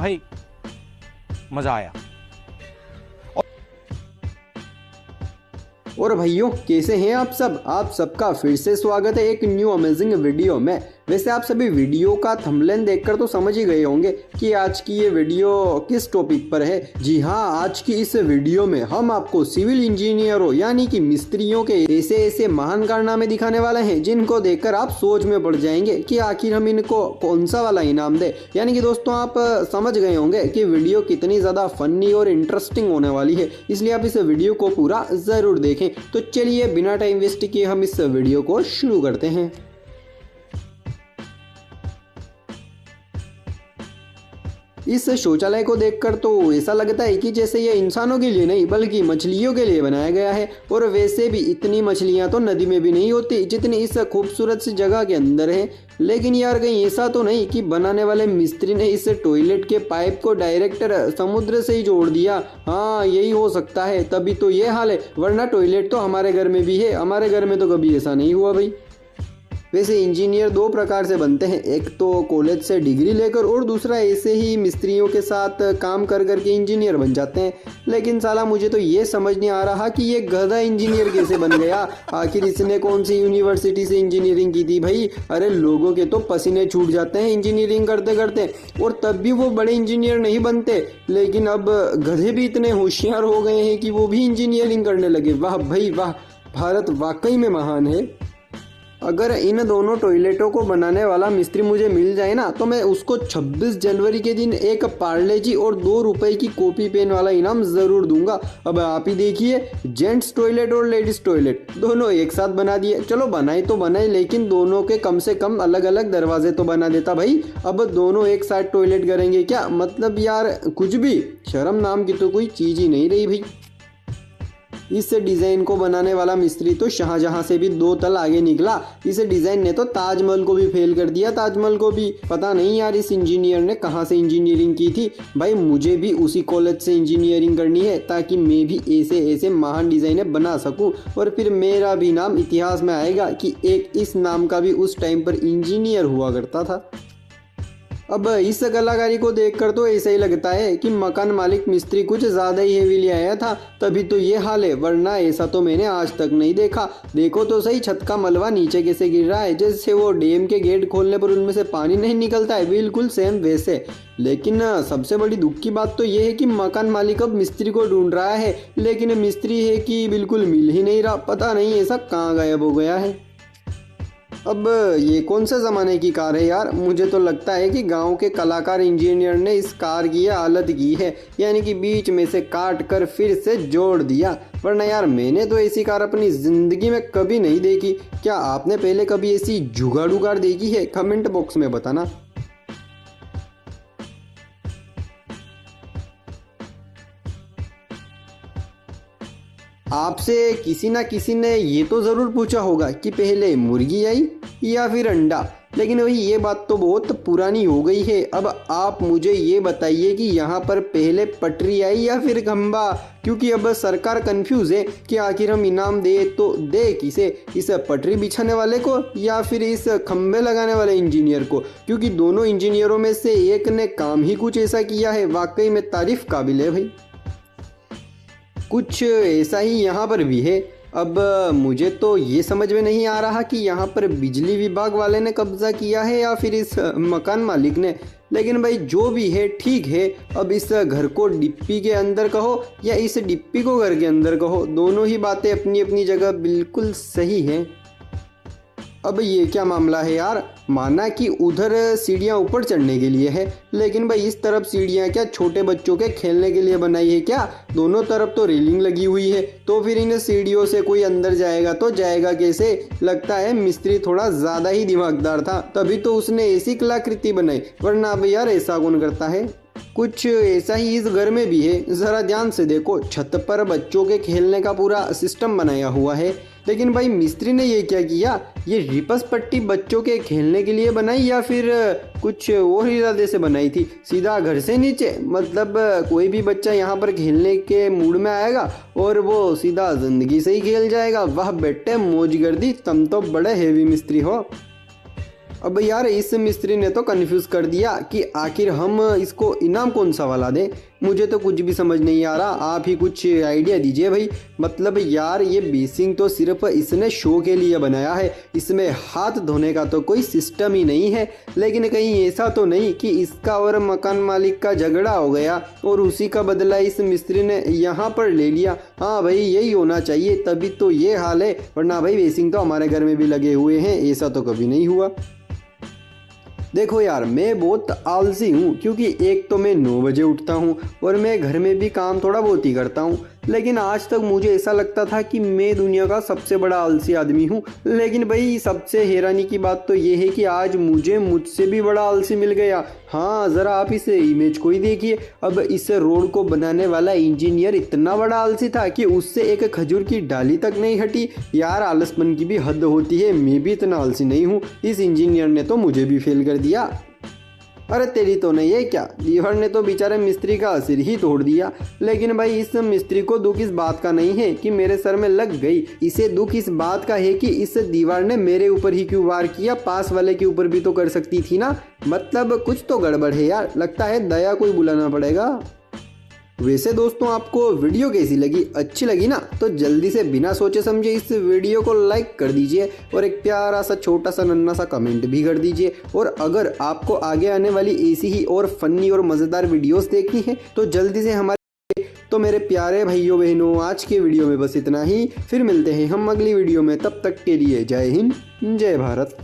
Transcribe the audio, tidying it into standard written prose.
भाई मजा आया। और भाइयों कैसे हैं आप सब? आप सबका फिर से स्वागत है एक न्यू अमेजिंग वीडियो में। वैसे आप सभी वीडियो का थंबनेल देखकर तो समझ ही गए होंगे कि आज की ये वीडियो किस टॉपिक पर है। जी हाँ, आज की इस वीडियो में हम आपको सिविल इंजीनियरों यानी कि मिस्त्रियों के ऐसे ऐसे महान कारनामे दिखाने वाले हैं जिनको देखकर आप सोच में पड़ जाएंगे कि आखिर हम इनको कौन सा वाला इनाम दे। यानी कि दोस्तों आप समझ गए होंगे कि वीडियो कितनी ज़्यादा फनी और इंटरेस्टिंग होने वाली है, इसलिए आप इस वीडियो को पूरा ज़रूर देखें। तो चलिए बिना टाइम वेस्ट किए हम इस वीडियो को शुरू करते हैं। इस शौचालय को देखकर तो ऐसा लगता है कि जैसे ये इंसानों के लिए नहीं बल्कि मछलियों के लिए बनाया गया है। और वैसे भी इतनी मछलियां तो नदी में भी नहीं होती जितनी इस खूबसूरत सी जगह के अंदर है। लेकिन यार कहीं ऐसा तो नहीं कि बनाने वाले मिस्त्री ने इस टॉयलेट के पाइप को डायरेक्ट समुद्र से ही जोड़ दिया? हाँ, यही हो सकता है, तभी तो ये हाल है, वरना टॉयलेट तो हमारे घर में भी है। हमारे घर में तो कभी ऐसा नहीं हुआ भाई। वैसे इंजीनियर दो प्रकार से बनते हैं, एक तो कॉलेज से डिग्री लेकर और दूसरा ऐसे ही मिस्त्रियों के साथ काम कर करके इंजीनियर बन जाते हैं। लेकिन साला मुझे तो ये समझ नहीं आ रहा कि ये गधा इंजीनियर कैसे बन गया। आखिर इसने कौन सी यूनिवर्सिटी से इंजीनियरिंग की थी भाई? अरे लोगों के तो पसीने छूट जाते हैं इंजीनियरिंग करते करते और तब भी वो बड़े इंजीनियर नहीं बनते। लेकिन अब गधे भी इतने होशियार हो गए हैं कि वो भी इंजीनियरिंग करने लगे। वाह भाई वाह, भारत वाकई में महान है। अगर इन दोनों टॉयलेटों को बनाने वाला मिस्त्री मुझे मिल जाए ना तो मैं उसको 26 जनवरी के दिन एक पार्ले जी और 2 रुपए की कॉपी पेन वाला इनाम ज़रूर दूंगा। अब आप ही देखिए, जेंट्स टॉयलेट और लेडीज़ टॉयलेट दोनों एक साथ बना दिए। चलो बनाए तो बनाए, लेकिन दोनों के कम से कम अलग अलग दरवाजे तो बना देता भाई। अब दोनों एक साथ टॉयलेट करेंगे क्या? मतलब यार कुछ भी शर्म नाम की तो कोई चीज़ ही नहीं रही भाई। इस डिज़ाइन को बनाने वाला मिस्त्री तो शाहजहां से भी 2 तल आगे निकला। इस डिज़ाइन ने तो ताजमहल को भी फेल कर दिया। ताजमहल को भी पता नहीं यार इस इंजीनियर ने कहाँ से इंजीनियरिंग की थी। भाई मुझे भी उसी कॉलेज से इंजीनियरिंग करनी है ताकि मैं भी ऐसे ऐसे महान डिज़ाइने बना सकूं और फिर मेरा भी नाम इतिहास में आएगा कि एक इस नाम का भी उस टाइम पर इंजीनियर हुआ करता था। अब इस कलाकारी को देखकर तो ऐसा ही लगता है कि मकान मालिक मिस्त्री कुछ ज़्यादा ही हेवी ले आया था, तभी तो ये हाल है, वरना ऐसा तो मैंने आज तक नहीं देखा। देखो तो सही छत का मलबा नीचे कैसे गिर रहा है, जैसे वो डैम के गेट खोलने पर उनमें से पानी नहीं निकलता है, बिल्कुल सेम वैसे। लेकिन सबसे बड़ी दुख की बात तो ये है कि मकान मालिक अब मिस्त्री को ढूंढ रहा है, लेकिन मिस्त्री है कि बिल्कुल मिल ही नहीं रहा। पता नहीं ऐसा कहाँ गायब हो गया है। अब ये कौन से ज़माने की कार है यार? मुझे तो लगता है कि गांव के कलाकार इंजीनियर ने इस कार की यह हालत की है, यानी कि बीच में से काट कर फिर से जोड़ दिया। वरना यार मैंने तो ऐसी कार अपनी ज़िंदगी में कभी नहीं देखी। क्या आपने पहले कभी ऐसी जुगाड़ू कार देखी है? कमेंट बॉक्स में बताना। आपसे किसी ना किसी ने ये तो ज़रूर पूछा होगा कि पहले मुर्गी आई या फिर अंडा, लेकिन वही ये बात तो बहुत पुरानी हो गई है। अब आप मुझे ये बताइए कि यहाँ पर पहले पटरी आई या फिर खंबा, क्योंकि अब सरकार कंफ्यूज है कि आखिर हम इनाम दे तो दे किसे, इस पटरी बिछाने वाले को या फिर इस खंबे लगाने वाले इंजीनियर को, क्योंकि दोनों इंजीनियरों में से एक ने काम ही कुछ ऐसा किया है, वाकई में तारीफ काबिल है भाई। कुछ ऐसा ही यहाँ पर भी है। अब मुझे तो ये समझ में नहीं आ रहा कि यहाँ पर बिजली विभाग वाले ने कब्जा किया है या फिर इस मकान मालिक ने, लेकिन भाई जो भी है ठीक है। अब इस घर को डिप्पी के अंदर कहो या इस डिप्पी को घर के अंदर कहो, दोनों ही बातें अपनी अपनी जगह बिल्कुल सही हैं। अब ये क्या मामला है यार? माना कि उधर सीढ़ियाँ ऊपर चढ़ने के लिए है, लेकिन भाई इस तरफ सीढ़ियाँ क्या छोटे बच्चों के खेलने के लिए बनाई है क्या? दोनों तरफ तो रेलिंग लगी हुई है, तो फिर इन सीढ़ियों से कोई अंदर जाएगा तो जाएगा कैसे? लगता है मिस्त्री थोड़ा ज़्यादा ही दिमागदार था, तभी तो उसने ऐसी कलाकृति बनाई, वरना अब यार ऐसा कौन करता है। कुछ ऐसा ही इस घर में भी है। ज़रा ध्यान से देखो, छत पर बच्चों के खेलने का पूरा सिस्टम बनाया हुआ है, लेकिन भाई मिस्त्री ने ये क्या किया? ये रिपस पट्टी बच्चों के खेलने के लिए बनाई या फिर कुछ और इरादे से बनाई थी? सीधा घर से नीचे, मतलब कोई भी बच्चा यहाँ पर खेलने के मूड में आएगा और वो सीधा ज़िंदगी से ही खेल जाएगा। वाह बेटे, मौज कर दी, तुम तो बड़े हेवी मिस्त्री हो। अब यार इस मिस्त्री ने तो कंफ्यूज कर दिया कि आखिर हम इसको इनाम कौन सा वाला दें। मुझे तो कुछ भी समझ नहीं आ रहा, आप ही कुछ आइडिया दीजिए भाई। मतलब यार ये बेसिंग तो सिर्फ इसने शो के लिए बनाया है, इसमें हाथ धोने का तो कोई सिस्टम ही नहीं है। लेकिन कहीं ऐसा तो नहीं कि इसका और मकान मालिक का झगड़ा हो गया और उसी का बदला इस मिस्त्री ने यहाँ पर ले लिया। हाँ भाई यही होना चाहिए, तभी तो ये हाल है, वरना भाई बेसिंग तो हमारे घर में भी लगे हुए हैं, ऐसा तो कभी नहीं हुआ। देखो यार मैं बहुत आलसी हूँ, क्योंकि एक तो मैं 9 बजे उठता हूँ और मैं घर में भी काम थोड़ा बहुत ही करता हूँ। लेकिन आज तक मुझे ऐसा लगता था कि मैं दुनिया का सबसे बड़ा आलसी आदमी हूँ। लेकिन भाई सबसे हैरानी की बात तो ये है कि आज मुझे मुझसे भी बड़ा आलसी मिल गया। हाँ ज़रा आप इस इमेज को ही देखिए। अब इस रोड को बनाने वाला इंजीनियर इतना बड़ा आलसी था कि उससे एक खजूर की डाली तक नहीं हटी। यार आलसपन की भी हद होती है, मैं भी इतना आलसी नहीं हूँ। इस इंजीनियर ने तो मुझे भी फेल कर दिया। अरे तेरी तो नहीं है क्या, दीवार ने तो बेचारे मिस्त्री का सिर ही तोड़ दिया। लेकिन भाई इस मिस्त्री को दुख इस बात का नहीं है कि मेरे सर में लग गई, इसे दुख इस बात का है कि इस दीवार ने मेरे ऊपर ही क्यों वार किया, पास वाले के ऊपर भी तो कर सकती थी ना। मतलब कुछ तो गड़बड़ है यार, लगता है दया कोई बुलाना पड़ेगा। वैसे दोस्तों आपको वीडियो कैसी लगी, अच्छी लगी ना, तो जल्दी से बिना सोचे समझे इस वीडियो को लाइक कर दीजिए और एक प्यारा सा छोटा सा नन्हा सा कमेंट भी कर दीजिए। और अगर आपको आगे आने वाली ऐसी ही और फनी और मज़ेदार वीडियोस देखनी है तो जल्दी से हमारे, तो मेरे प्यारे भाइयों बहनों आज के वीडियो में बस इतना ही। फिर मिलते हैं हम अगली वीडियो में, तब तक के लिए जय हिंद जय भारत।